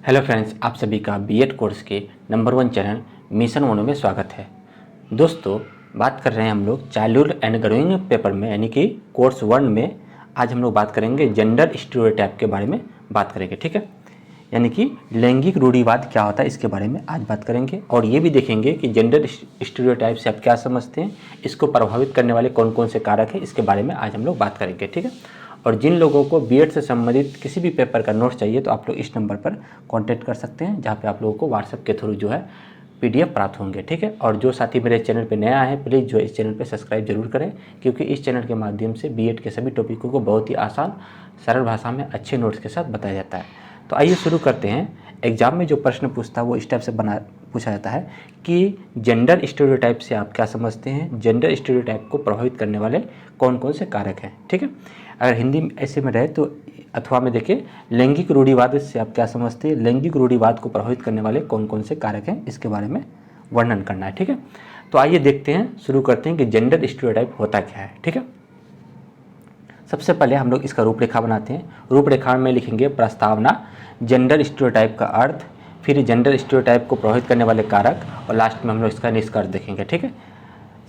Hello friends, आप सभी का बीएड कोर्स के नंबर 1 चैनल मिशन मोनो में स्वागत है। दोस्तों, बात कर रहे हैं हम लोग चाइल्डहुड एंड ग्रोइंग पेपर में, यानी कि कोर्स 1 में। आज हम लोग बात करेंगे जेंडर स्टीरियोटाइप के बारे में बात करेंगे, ठीक है। यानी कि लैंगिक रूढ़िवाद क्या होता है, इसके बारे में आज बात करेंगे। और ये भी देखेंगे कि जेंडर स्टीरियोटाइप से आप क्या समझते हैं, इसको प्रभावित करने वाले कौन कौन से कारक हैं, इसके बारे में आज हम लोग बात करेंगे, ठीक है। और जिन लोगों को बीएड से संबंधित किसी भी पेपर का नोट्स चाहिए तो आप लोग इस नंबर पर कांटेक्ट कर सकते हैं, जहाँ पे आप लोगों को व्हाट्सएप के थ्रू जो है पीडीएफ प्राप्त होंगे, ठीक है। और जो साथी मेरे चैनल पे नया है, प्लीज़ जो इस चैनल पे सब्सक्राइब जरूर करें, क्योंकि इस चैनल के माध्यम से बीएड के सभी टॉपिकों को बहुत ही आसान सरल भाषा में अच्छे नोट्स के साथ बताया जाता है। तो आइए शुरू करते हैं। एग्जाम में जो प्रश्न पूछता है वो इस टाइप से पूछा जाता है कि जेंडर स्टीरियोटाइप से आप क्या समझते हैं, जेंडर स्टीरियोटाइप को प्रभावित करने वाले कौन कौन से कारक हैं, ठीक है। अगर हिंदी में ऐसे में रहे तो अथवा में देखिए लैंगिक रूढ़िवाद से आप क्या समझते हैं, लैंगिक रूढ़िवाद को प्रभावित करने वाले कौन कौन से कारक हैं, इसके बारे में वर्णन करना है, ठीक है। तो आइए देखते हैं, शुरू करते हैं कि जेंडर स्टीरियोटाइप होता क्या है, ठीक है। सबसे पहले हम लोग इसका रूपरेखा बनाते हैं। रूपरेखा में लिखेंगे प्रस्तावना, जेंडर स्टीरियोटाइप का अर्थ, फिर जेंडर स्टीरियोटाइप को प्रभावित करने वाले कारक, और लास्ट में हम लोग इसका निष्कर्ष देखेंगे, ठीक है।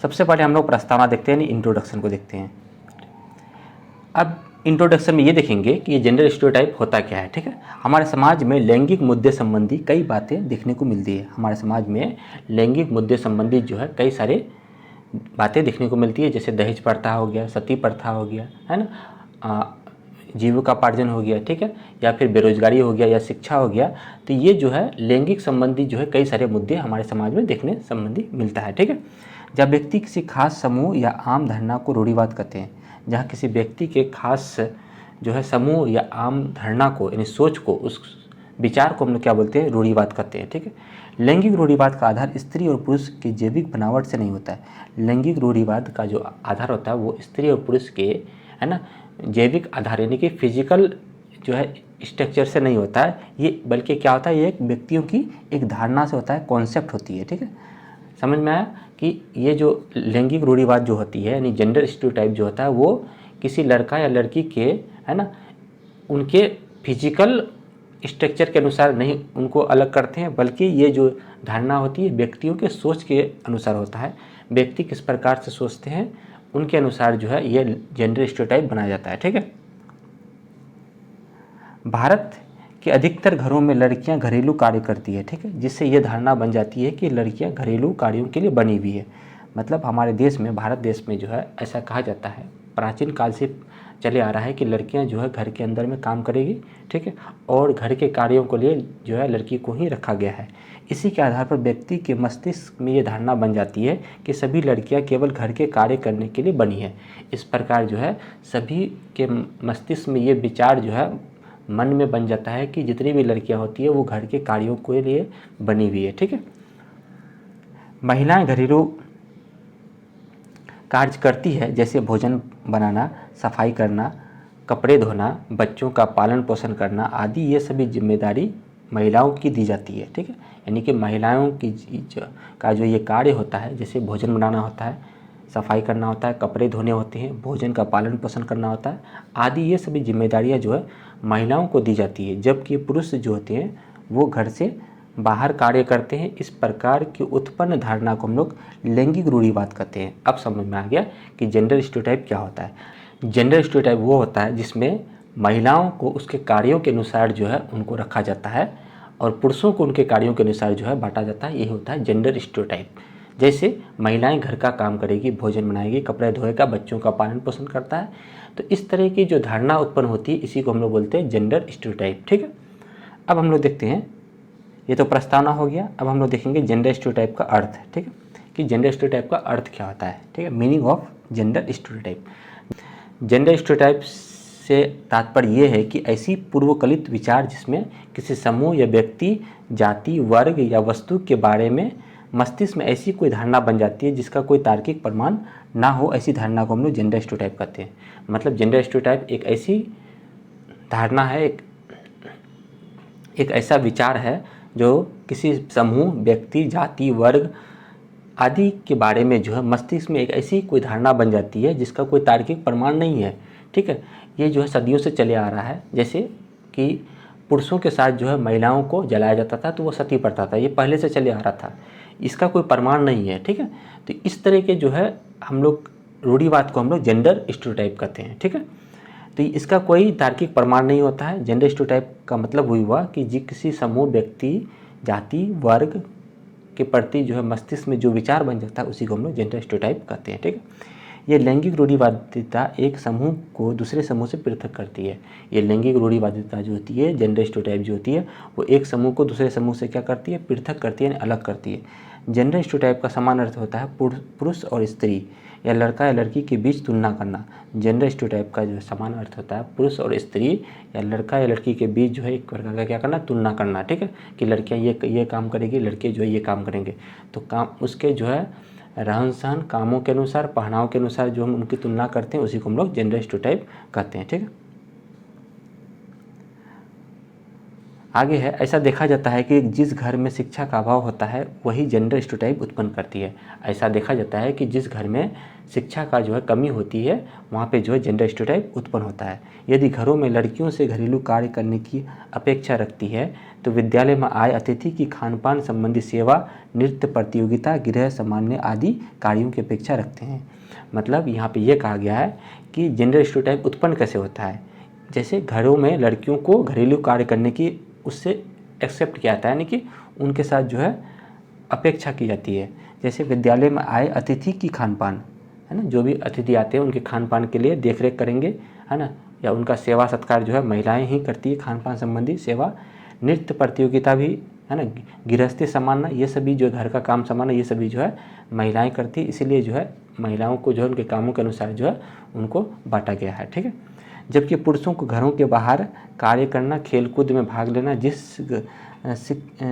सबसे पहले हम लोग प्रस्तावना देखते हैं, इंट्रोडक्शन को देखते हैं। अब इंट्रोडक्शन में ये देखेंगे कि ये जेंडर स्टीरियोटाइप होता क्या है, ठीक है। हमारे समाज में लैंगिक मुद्दे संबंधी कई बातें देखने को मिलती है। हमारे समाज में लैंगिक मुद्दे संबंधी जो है कई सारे बातें देखने को मिलती है, जैसे दहेज प्रथा हो गया, सती प्रथा हो गया, है ना, जीविकोपार्जन हो गया, ठीक है, या फिर बेरोजगारी हो गया, या शिक्षा हो गया। तो ये जो है लैंगिक संबंधी जो है कई सारे मुद्दे हमारे समाज में देखने संबंधी मिलता है, ठीक है। जब व्यक्ति किसी खास समूह या आम धारणा को रूढ़िवाद कहते हैं, जहाँ किसी व्यक्ति के खास जो है समूह या आम धारणा को, यानी सोच को, उस विचार को हम लोग क्या बोलते हैं, रूढ़िवाद कहते हैं, ठीक है। लैंगिक रूढ़िवाद का आधार स्त्री और पुरुष की जैविक बनावट से नहीं होता है। लैंगिक रूढ़िवाद का जो आधार होता है वो स्त्री और पुरुष के, है ना, जैविक आधार, यानी कि फिजिकल जो है स्ट्रक्चर से नहीं होता है ये, बल्कि क्या होता है, ये एक व्यक्तियों की एक धारणा से होता है, कॉन्सेप्ट होती है, ठीक है। समझ में आया कि ये जो लैंगिक रूढ़िवाद जो होती है, यानी जेंडर स्टीरियोटाइप जो होता है, वो किसी लड़का या लड़की के, है ना, उनके फिजिकल स्ट्रक्चर के अनुसार नहीं उनको अलग करते हैं, बल्कि ये जो धारणा होती है व्यक्तियों के सोच के अनुसार होता है। व्यक्ति किस प्रकार से सोचते हैं उनके अनुसार जो है ये जेंडर स्टीरियोटाइप बनाया जाता है, ठीक है। भारत के अधिकतर घरों में लड़कियां घरेलू कार्य करती है, ठीक है, जिससे ये धारणा बन जाती है कि लड़कियां घरेलू कार्यों के लिए बनी हुई है। मतलब हमारे देश में, भारत देश में जो है ऐसा कहा जाता है, प्राचीन काल से चले आ रहा है कि लड़कियां जो है घर के अंदर में काम करेगी, ठीक है, और घर के कार्यों के लिए जो है लड़की को ही रखा गया है। इसी के आधार पर व्यक्ति के मस्तिष्क में ये धारणा बन जाती है कि सभी लड़कियां केवल घर के कार्य करने के लिए बनी है। इस प्रकार जो है सभी के मस्तिष्क में ये विचार जो है मन में बन जाता है कि जितनी भी लड़कियां होती है वो घर के कार्यों के लिए बनी हुई है, ठीक है। महिलाएं घरेलू कार्य करती है, जैसे भोजन बनाना, सफाई करना, कपड़े धोना, बच्चों का पालन पोषण करना आदि, ये सभी जिम्मेदारी महिलाओं की दी जाती है, ठीक है। यानी कि महिलाओं की का जो ये कार्य होता है, जैसे भोजन बनाना होता है, सफाई करना होता है, कपड़े धोने होते हैं, भोजन का पालन पोषण करना होता है आदि, ये सभी जिम्मेदारियां जो है महिलाओं को दी जाती है, जबकि पुरुष जो होते हैं वो घर से बाहर कार्य करते हैं। इस प्रकार की उत्पन्न धारणा को हम लोग लैंगिक रूढ़िवाद कहते हैं। अब समझ में आ गया कि जेंडर स्टीरियोटाइप क्या होता है। जेंडर स्टीरियोटाइप वो होता है जिसमें महिलाओं को उसके कार्यों के अनुसार जो है उनको रखा जाता है, और पुरुषों को उनके कार्यों के अनुसार जो है बांटा जाता है। यही होता है जेंडर स्टीरियोटाइप। जैसे महिलाएं घर का काम करेगी, भोजन बनाएगी, कपड़े धोएगा, बच्चों का पालन पोषण करता है, तो इस तरह की जो धारणा उत्पन्न होती है इसी को हम लोग बोलते हैं जेंडर स्टीरियोटाइप, ठीक है। अब हम लोग देखते हैं, ये तो प्रस्तावना हो गया। अब हम लोग देखेंगे जेंडर स्टीरियोटाइप का अर्थ, ठीक है, कि जेंडर स्टीरियोटाइप का अर्थ क्या होता है, ठीक है, meaning of gender stereotype. Gender stereotype से तात्पर्य ये है कि ऐसी पूर्वकल्पित विचार जिसमें किसी समूह या व्यक्ति, जाति, वर्ग या वस्तु के बारे में मस्तिष्क में ऐसी कोई धारणा बन जाती है जिसका कोई तार्किक प्रमाण ना हो, ऐसी धारणा को हम लोग जेंडर स्टीरियोटाइप कहते हैं। मतलब जेंडर स्टीरियोटाइप एक ऐसी धारणा है, एक ऐसा विचार है जो किसी समूह, व्यक्ति, जाति, वर्ग आदि के बारे में जो है मस्तिष्क में एक ऐसी कोई धारणा बन जाती है जिसका कोई तार्किक प्रमाण नहीं है, ठीक है। ये जो है सदियों से चले आ रहा है। जैसे कि पुरुषों के साथ जो है महिलाओं को जलाया जाता था तो वो सती प्रथा था, ये पहले से चले आ रहा था, इसका कोई प्रमाण नहीं है। ठीक है, तो इस तरह के जो है हम लोग रूढ़िवाद को हम लोग जेंडर स्टीरियोटाइप कहते हैं। ठीक है, तो इसका कोई तार्किक प्रमाण नहीं होता है। जेंडर स्टीरियोटाइप का मतलब हुई हुआ कि किसी समूह, व्यक्ति, जाति, वर्ग के प्रति जो है मस्तिष्क में जो विचार बन जाता है उसी को हम लोग जेंडर स्टीरियोटाइप कहते हैं। ठीक है, ये लैंगिक रूढ़िवादिता एक समूह को दूसरे समूह से पृथक करती है। ये लैंगिक रूढ़िवादिता जो होती है, जेंडर स्टीरियोटाइप जो होती है, वो एक समूह को दूसरे समूह से क्या करती है, पृथक करती है, यानी अलग करती है। जेंडर स्टीरियोटाइप का समान अर्थ होता है पुरुष और स्त्री या लड़का या लड़की के बीच तुलना करना। जेंडर स्टीरियोटाइप का जो समान अर्थ होता है पुरुष और स्त्री या लड़का या लड़की के बीच जो है एक प्रकार का क्या करना, तुलना करना। ठीक है, कि लड़कियां ये काम करेगी, लड़के जो है ये काम करेंगे, तो काम उसके जो है रहन सहन, कामों के अनुसार, पहनाव के अनुसार जो हम उनकी तुलना करते हैं उसी को हम लोग जेंडर स्टीरियोटाइप कहते हैं। ठीक है, आगे है, ऐसा देखा जाता है कि जिस घर में शिक्षा का अभाव होता है वही जेंडर स्टीरियोटाइप उत्पन्न करती है। ऐसा देखा जाता है कि जिस घर में शिक्षा का जो है कमी होती है वहाँ पे जो है जेंडर स्टीरियोटाइप उत्पन्न होता है। यदि घरों में लड़कियों से घरेलू कार्य करने की अपेक्षा रखती है तो विद्यालय में आए अतिथि की खान-पान संबंधी सेवा, नृत्य प्रतियोगिता, गृह सामान्य आदि कार्यों की अपेक्षा रखते हैं। मतलब यहाँ पे ये कहा गया है कि जेंडर स्टीरियोटाइप उत्पन्न कैसे होता है। जैसे घरों में लड़कियों को घरेलू कार्य करने की उससे एक्सेप्ट किया जाता है, यानी कि उनके साथ जो है अपेक्षा की जाती है। जैसे विद्यालय में आए अतिथि की खान-पान, है ना, जो भी अतिथि आते हैं उनके खान-पान के लिए देख-रेख करेंगे, है ना, या उनका सेवा सत्कार जो है महिलाएं ही करती है, खान-पान संबंधी सेवा। नृत्य प्रतियोगिता भी, है ना, गृहस्थी संभालना, ये सभी जो घर का काम संभालना, ये सभी जो है महिलाएं करती है। इसीलिए जो है महिलाओं को जो है उनके कामों के अनुसार जो है उनको बांटा गया है। ठीक है, जबकि पुरुषों को घरों के बाहर कार्य करना, खेलकूद में भाग लेना,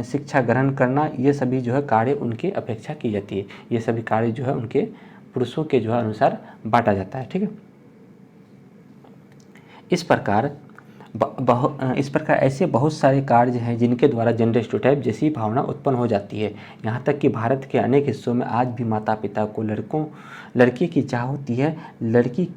शिक्षा ग्रहण करना, ये सभी जो है कार्य उनकी अपेक्षा की जाती है। ये सभी कार्य जो है उनके पुरुषों के जो है अनुसार बांटा जाता है। ठीक है, इस प्रकार ऐसे बहुत सारे कार्य हैं जिनके द्वारा जेंडर स्टीरियोटाइप जैसी भावना उत्पन्न हो जाती है। यहाँ तक कि भारत के अनेक हिस्सों में आज भी माता पिता को लड़की की चाह होती है, लड़की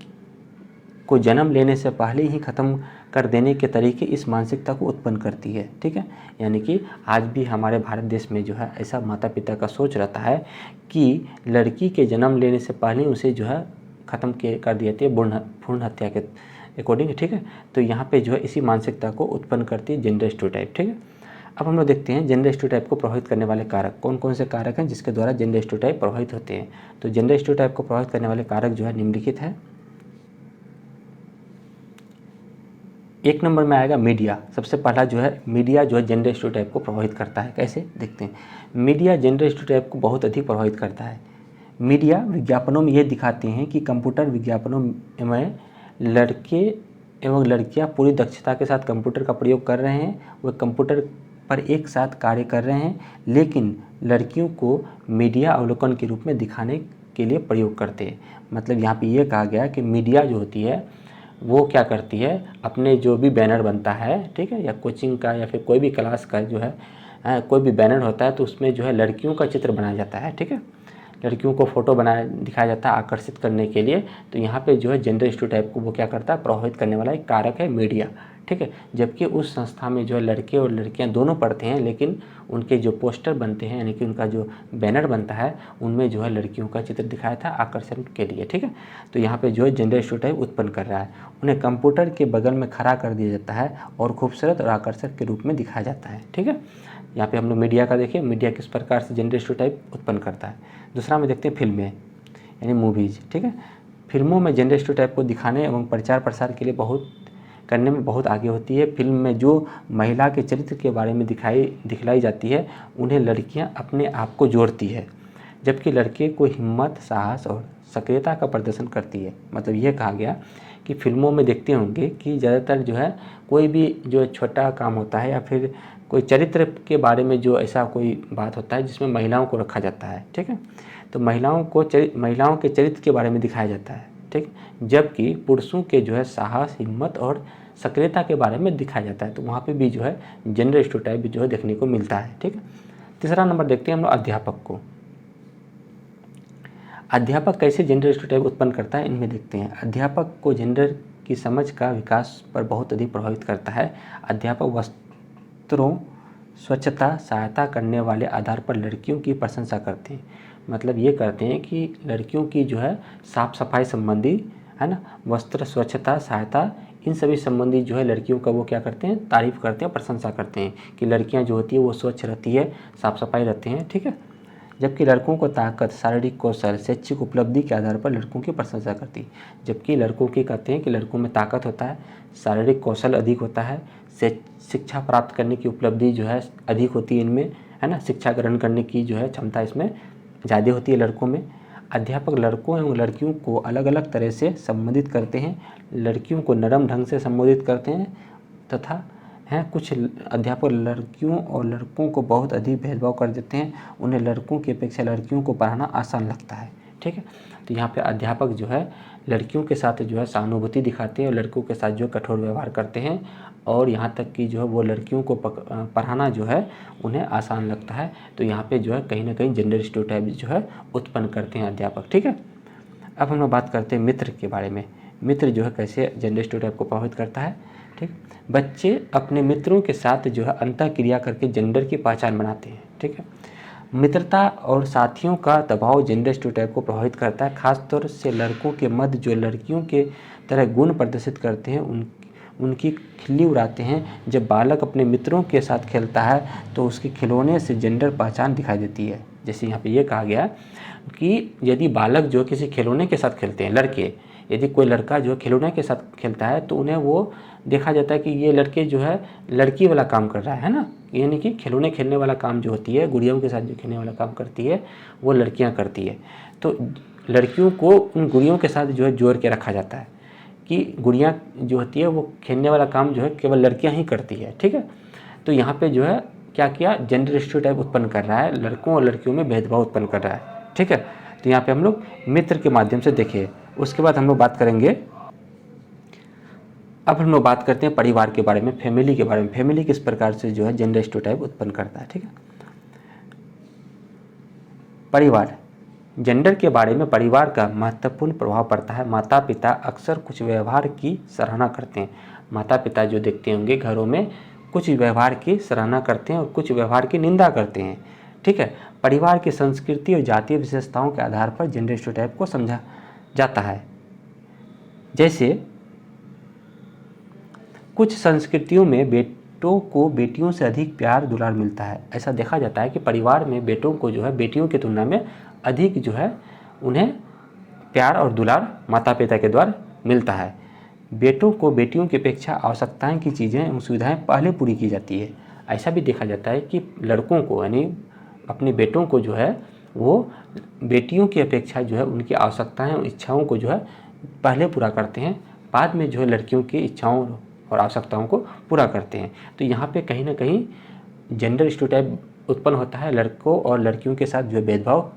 को जन्म लेने से पहले ही ख़त्म कर देने के तरीके इस मानसिकता को उत्पन्न करती है। ठीक है, यानी कि आज भी हमारे भारत देश में जो है ऐसा माता पिता का सोच रहता है कि लड़की के जन्म लेने से पहले उसे जो है ख़त्म कर दी जाती है भ्रूण हत्या के अकॉर्डिंग। ठीक है, तो यहाँ पे जो है इसी मानसिकता को उत्पन्न करती है जेंडर स्टीरियोटाइप। ठीक है, अब हम लोग देखते हैं जेंडर स्टीरियोटाइप को प्रभावित करने वाले कारक कौन कौन से कारक हैं जिसके द्वारा जेंडर स्टीरियोटाइप प्रभावित होते हैं। तो जेंडर स्टीरियोटाइप को प्रभावित करने वाले कारक जो है निम्नलिखित है। एक नंबर में आएगा मीडिया। सबसे पहला जो है मीडिया जो है जेंडर स्टीरियोटाइप को प्रभावित करता है। कैसे, देखते हैं। मीडिया जेंडर स्टीरियोटाइप को बहुत अधिक प्रभावित करता है। मीडिया विज्ञापनों में ये दिखाते हैं कि कंप्यूटर विज्ञापनों में लड़के एवं लड़कियां पूरी दक्षता के साथ कंप्यूटर का प्रयोग कर रहे हैं, वे कंप्यूटर पर एक साथ कार्य कर रहे हैं, लेकिन लड़कियों को मीडिया अवलोकन के रूप में दिखाने के लिए प्रयोग करते हैं। मतलब यहाँ पे ये कहा गया कि मीडिया जो होती है वो क्या करती है, अपने जो भी बैनर बनता है, ठीक है, या कोचिंग का या फिर कोई भी क्लास का जो है कोई भी बैनर होता है तो उसमें जो है लड़कियों का चित्र बनाया जाता है। ठीक है, लड़कियों को फोटो दिखाया जाता है आकर्षित करने के लिए। तो यहाँ पे जो है जेंडर स्टीरियोटाइप को वो क्या करता है, प्रभावित करने वाला एक कारक है मीडिया। ठीक है, जबकि उस संस्था में जो है लड़के और लड़कियां दोनों पढ़ते हैं, लेकिन उनके जो पोस्टर बनते हैं यानी कि उनका जो बैनर बनता है उनमें जो है लड़कियों का चित्र दिखाया था आकर्षण के लिए। ठीक है, तो यहाँ पे जो है जेंडर स्टीरियोटाइप उत्पन्न कर रहा है। उन्हें कंप्यूटर के बगल में खड़ा कर दिया जाता है और खूबसूरत और आकर्षक के रूप में दिखाया जाता है। ठीक है, यहाँ पे हम लोग मीडिया का देखिए, मीडिया किस प्रकार से जेंडर स्टीरियोटाइप उत्पन्न करता है। दूसरा में देखते हैं फिल्में यानी मूवीज़। ठीक है, फिल्मों में जेंडर स्टीरियोटाइप को दिखाने एवं प्रचार प्रसार के लिए करने में बहुत आगे होती है। फिल्म में जो महिला के चरित्र के बारे में दिखलाई जाती है उन्हें लड़कियां अपने आप को जोड़ती है, जबकि लड़के को हिम्मत, साहस और सक्रियता का प्रदर्शन करती है। मतलब यह कहा गया कि फिल्मों में देखते होंगे कि ज़्यादातर जो है कोई भी जो छोटा काम होता है या फिर कोई चरित्र के बारे में जो ऐसा कोई बात होता है जिसमें महिलाओं को रखा जाता है। ठीक है, तो महिलाओं के चरित्र के बारे में दिखाया जाता है। ठीक, जबकि पुरुषों के जो है साहस, हिम्मत और सक्रियता के बारे में दिखाया जाता है। तो वहाँ पे भी जो है जेंडर स्टीरियोटाइप जो है देखने को मिलता है। ठीक है, तीसरा नंबर देखते हैं हम लोग अध्यापक को। अध्यापक कैसे जेंडर स्टीरियोटाइप उत्पन्न करता है, इनमें देखते हैं। अध्यापक को जेंडर की समझ का विकास पर बहुत अधिक प्रभावित करता है। अध्यापक वस्त्रों स्वच्छता सहायता करने वाले आधार पर लड़कियों की प्रशंसा करते हैं। मतलब ये करते हैं कि लड़कियों की जो है साफ़ सफाई संबंधी, है ना, वस्त्र स्वच्छता सहायता, इन सभी संबंधी जो है लड़कियों का वो क्या करते हैं, तारीफ़ करते हैं, प्रशंसा करते हैं कि लड़कियां जो होती है वो स्वच्छ रहती है, साफ़ सफाई रहती हैं, ठीक है। जबकि लड़कों को ताकत, शारीरिक कौशल, शैक्षिक उपलब्धि के आधार पर लड़कों की प्रशंसा करती है। जबकि लड़कों की कहते हैं कि लड़कों में ताकत होता है, शारीरिक कौशल अधिक होता है, शिक्षा प्राप्त करने की उपलब्धि जो है अधिक होती है इनमें, है ना, शिक्षा ग्रहण करने की जो है क्षमता इसमें ज़्यादा होती है लड़कों में। अध्यापक लड़कों एवं लड़कियों को अलग अलग तरह से संबोधित करते हैं। लड़कियों को नरम ढंग से संबोधित करते हैं तथा कुछ अध्यापक लड़कियों और लड़कों को बहुत अधिक भेदभाव कर देते हैं। उन्हें लड़कों की अपेक्षा लड़कियों को पढ़ाना आसान लगता है, ठीक है। तो यहाँ पे अध्यापक जो है लड़कियों के साथ जो है सहानुभूति दिखाते हैं और लड़कों के साथ जो कठोर व्यवहार करते हैं, और यहाँ तक कि जो है वो लड़कियों को पढ़ाना जो है उन्हें आसान लगता है। तो यहाँ पे जो है कहीं ना कहीं जेंडर स्टीरियोटाइप जो है उत्पन्न करते हैं अध्यापक, ठीक है। अब हम लोग बात करते हैं मित्र के बारे में। मित्र जो है कैसे जेंडर स्टीरियोटाइप को प्रभावित करता है, ठीक। बच्चे अपने मित्रों के साथ जो है अंतःक्रिया करके जेंडर की पहचान बनाते हैं, ठीक है। मित्रता और साथियों का दबाव जेंडर स्टीरियोटाइप को प्रभावित करता है। खासतौर से लड़कों के मध्य जो लड़कियों के तरह गुण प्रदर्शित करते हैं उनकी खिल्ली उड़ाते हैं। जब बालक अपने मित्रों के साथ खेलता है तो उसके खिलौने से जेंडर पहचान दिखाई देती है। जैसे यहाँ पे ये कहा गया कि यदि बालक जो किसी खिलौने के साथ खेलते हैं, लड़के, यदि कोई लड़का जो खिलौने के साथ खेलता है तो उन्हें वो देखा जाता है कि ये लड़के जो है लड़की वाला काम कर रहा है ना, यानी कि खिलौने खेलने वाला काम जो होती है, गुड़ियों के साथ जो खेलने वाला काम करती है वो लड़कियां करती है। तो लड़कियों को उन गुड़ियों के साथ जो है जोड़ के रखा जाता है कि गुड़ियाँ जो होती है वो खेलने वाला काम जो है केवल लड़कियाँ ही करती है, ठीक है। तो यहाँ पे जो है क्या किया, जेंडर स्टीरियोटाइप उत्पन्न कर रहा है, लड़कों और लड़कियों में भेदभाव उत्पन्न कर रहा है, ठीक है। तो यहाँ पे हम लोग मित्र के माध्यम से देखे। उसके बाद हम लोग बात करेंगे, अब हम लोग बात करते हैं परिवार के बारे में, फैमिली के बारे में। फैमिली किस प्रकार से जो है जेंडर स्टीरियोटाइप उत्पन्न करता है, ठीक है। परिवार, जेंडर के बारे में परिवार का महत्वपूर्ण प्रभाव पड़ता है। माता पिता अक्सर कुछ व्यवहार की सराहना करते हैं। माता पिता जो देखते होंगे घरों में कुछ व्यवहार की सराहना करते हैं और कुछ व्यवहार की निंदा करते हैं, ठीक है। परिवार की संस्कृति और जातीय विशेषताओं के आधार पर जेंडर स्टीरियोटाइप को समझा जाता है। जैसे कुछ संस्कृतियों में बेटों को बेटियों से अधिक प्यार दुलार मिलता है। ऐसा देखा जाता है कि परिवार में बेटों को जो है बेटियों की तुलना में अधिक जो है उन्हें प्यार और दुलार माता पिता के द्वारा मिलता है। बेटों को बेटियों की अपेक्षा आवश्यकताएं की चीज़ें एवं सुविधाएं पहले पूरी की जाती है। ऐसा भी देखा जाता है कि लड़कों को यानी अपने बेटों को जो है वो बेटियों की अपेक्षा जो है उनकी आवश्यकताएं और इच्छाओं को जो है पहले पूरा करते हैं, बाद में जो है लड़कियों की इच्छाओं और आवश्यकताओं को पूरा करते हैं। तो यहाँ पे कहीं ना कहीं जेंडर स्टीरियोटाइप उत्पन्न होता है। लड़कों और लड़कियों के साथ जो है भेदभाव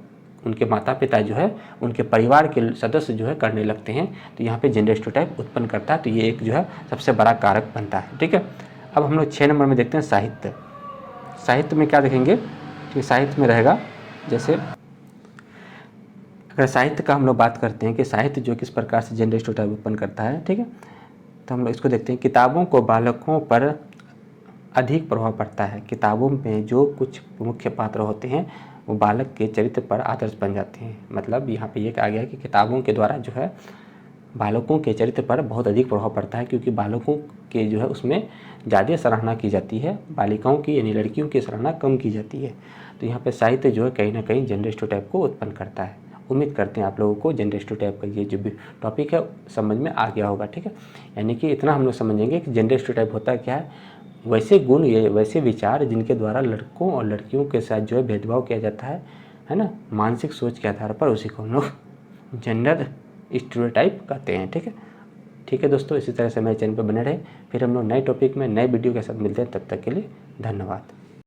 उनके माता पिता जो है उनके परिवार के सदस्य जो है करने लगते हैं। तो यहाँ पे जेंडर स्टीरियोटाइप उत्पन्न करता है। तो ये एक जो है सबसे बड़ा कारक बनता है, ठीक है। अब हम लोग 6 नंबर में देखते हैं साहित्य। साहित्य में क्या देखेंगे कि साहित्य में रहेगा, जैसे अगर साहित्य का हम लोग बात करते हैं कि साहित्य जो किस प्रकार से जेंडर स्टीरियोटाइप उत्पन्न करता है, ठीक है। तो हम लोग इसको देखते हैं। किताबों को बालकों पर अधिक प्रभाव पड़ता है। किताबों में जो कुछ मुख्य पात्र होते हैं वो बालक के चरित्र पर आदर्श बन जाते हैं। मतलब यहाँ पे ये कहा गया है कि किताबों के द्वारा जो है बालकों के चरित्र पर बहुत अधिक प्रभाव पड़ता है, क्योंकि बालकों के जो है उसमें ज़्यादा सराहना की जाती है, बालिकाओं की यानी लड़कियों की सराहना कम की जाती है। तो यहाँ पे साहित्य जो है कहीं ना कहीं जेंडर स्टीरियोटाइप को उत्पन्न करता है। उम्मीद करते हैं आप लोगों को जेंडर स्टीरियोटाइप का ये जो भी टॉपिक है समझ में आ गया होगा, ठीक है। यानी कि इतना हम लोग समझेंगे कि जेंडर स्टीरियोटाइप होता क्या है, वैसे गुण या वैसे विचार जिनके द्वारा लड़कों और लड़कियों के साथ जो है भेदभाव किया जाता है ना, मानसिक सोच के आधार पर, उसी को हम लोग जेंडर स्टीरियोटाइप कहते हैं, ठीक है। ठीक है दोस्तों, इसी तरह से मेरे चैनल पर बने रहे। फिर हम लोग नए टॉपिक में नए वीडियो के साथ मिलते हैं। तब तक के लिए धन्यवाद।